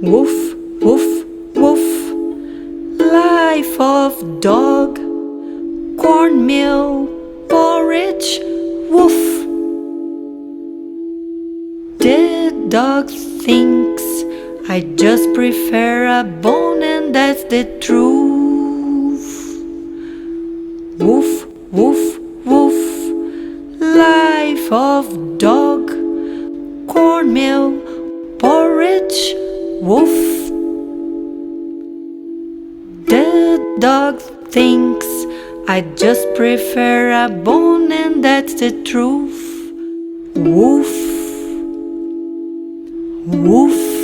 Woof, woof, woof. Life of dog, cornmeal, porridge, woof. The dog thinks I just prefer a bone, and that's the truth. Woof, woof, woof. Life of dog, cornmeal, porridge, woof. The dog thinks I just prefer a bone, and that's the truth. Woof, woof.